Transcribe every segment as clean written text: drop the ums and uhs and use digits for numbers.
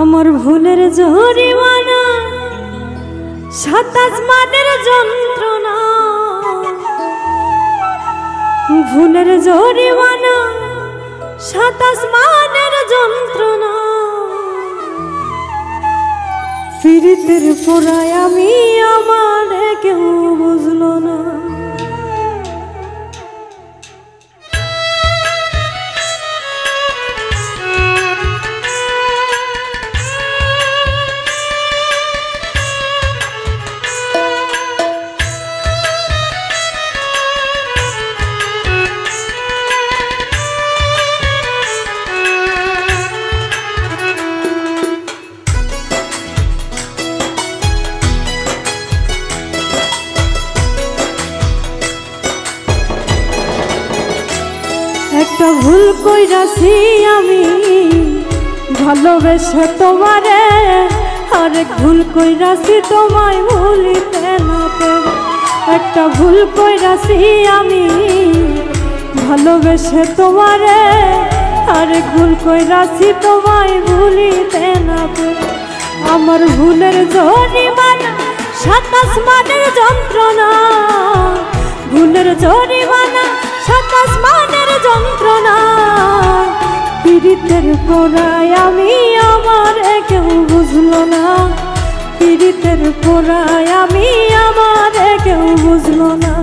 আমার ভুলের জরিমানা 27 মানের যন্ত্রণা, ভুলের জরিমানা 27 মানের যন্ত্রণা। পীড়িতের পোড়ায় আমি আমার কেউ বুঝলো না। একটা ভুল কইরাছি আমি ভালোবেসে তোমারে, আরেক ভুল কইরাছি তোমায় ভুলিতে না পেরে। একটা ভুল কইরাছি আমি ভালোবেসে তোমারে, আরেক ভুল কইরাছি তোমায় ভুলিতে না পেরে। আমার ভুলের জরিমানা 27 মানের যন্ত্রণা, ভুলের জরিমানা 27 মানের যন্ত্রণা। পীড়িতের পোড়ায় আমি আমার কেউ বুঝলো না, পীড়িতের পোড়ায় আমি আমার কেউ বুঝলো না।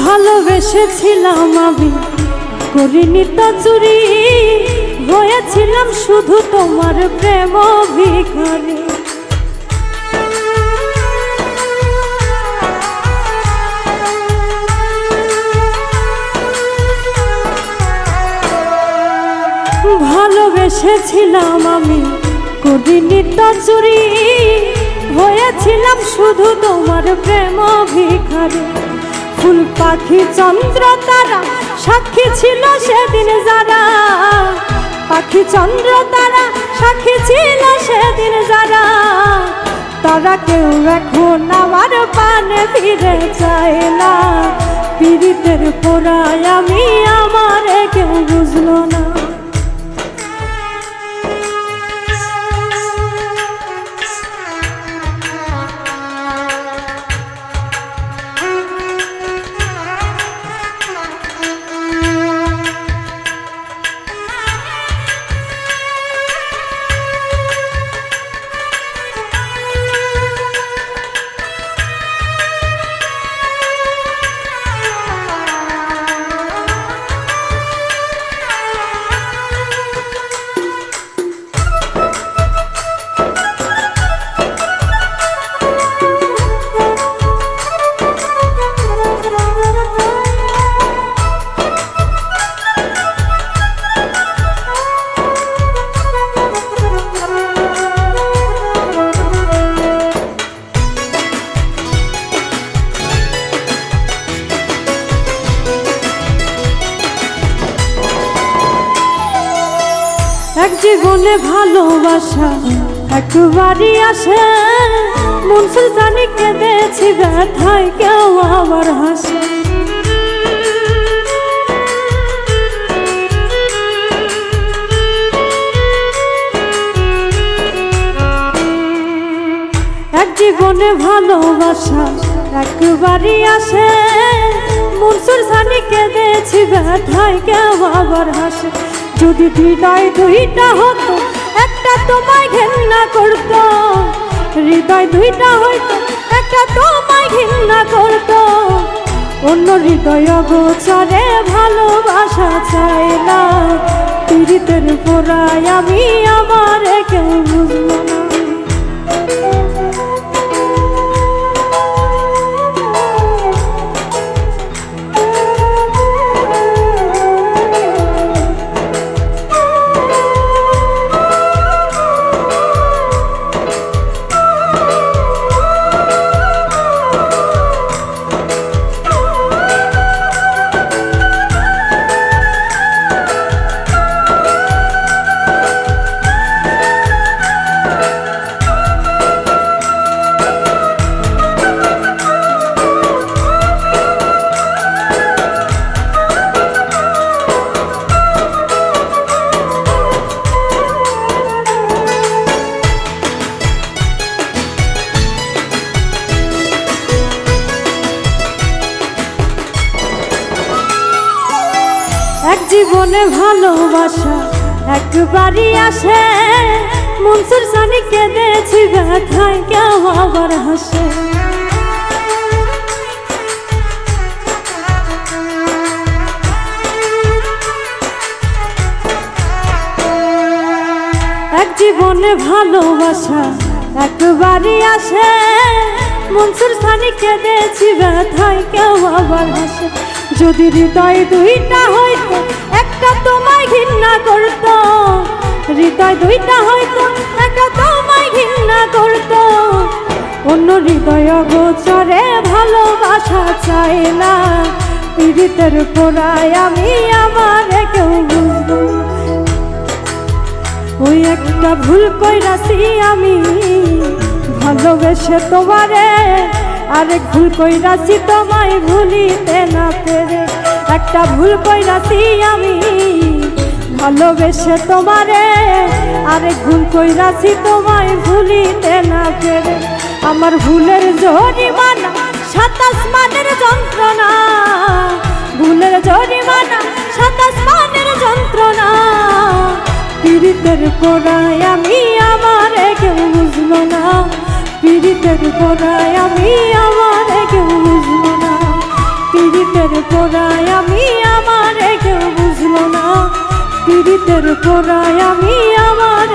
ভালোবেসেছিলাম আমি করিনি তো চুরি, হয়েছিলাম শুধু তোমার প্রেম ভিখারি। ভালোবেসেছিলাম আমি করিনি তো চুরি, হয়েছিলাম শুধু তোমার প্রেম ভিখারি। ফুল পাখি চন্দ্র তারা সাক্ষী ছিল সেদিন যারা, পাখি চন্দ্র তারা সাক্ষী ছিল সেদিন যারা। তারা কেউ এখন আমার পানে ফিরে চায় না, পীড়িতের পোড়ায় আমি আমার কেউ বুঝলো না। এক জীবনে ভালোবাসা একবারই আসে, মন সুলতানি কেঁদেছি ব্যথায় কেউ আবার হাসে। এক জীবনে ভালোবাসা একবারই আসে, মন সুলতানি কেঁদেছি ব্যথায় কেউ আবার হাসে। যদি হৃদয় দুইটা হতো একটা তোমায় ঘেন্না করতো, হৃদয় দুইটা হইতো একটা তোমায় ঘেন্না করতো। অন্য হৃদয় গোচরে ভালোবাসা চায় না, পীড়িতের পোড়ায় আমি আমার কেউ বুঝলো না। জীবনে ভালোবাসা একবারই আসে, মনসুর সানি কেঁদেছি ব্যথায় কেউ আবার হাসে। এক জীবনে ভালোবাসা একবারই আসে, মনসুর সানি কেঁদেছি ব্যথায় কেউ আবার হাসে। যদি হৃদয় দুইটা হইতো একটা তোমায় ঘৃণা করতো, হৃদয় দুইটা হইতো একটা তোমায় ঘৃণা করতো। অন্য হৃদয় গোচরে ভালোবাসা চাই না, পীড়িতের পোড়ায় আমি আমার কেউ বুঝবো। ওই একটা ভুল কইরাছি আমি ভালোবেসে তোমারে, আরেক ভুল কইরাছি তোমায় ভুলিতে না পেরে। একটা ভুল কইরাছি আমি ভালোবেসে তোমারে, আরেক ভুল কইরাছি তোমায় ভুলিতে না পেরে। আমার ভুলের জরিমানা ৭ আসমানের যন্ত্রণা, ভুলের জরিমানা ৭ আসমানের যন্ত্রণা। পীড়িতের পোড়ায় আমি আমার কেউ বুঝলো না, পীড়িতের পোড়ায় আমি আমার কেউ বুঝলো না, পীড়িতের পোড়ায় আমি আমার কেউ বুঝলো না, পীড়িতের পোড়ায় আমি আমার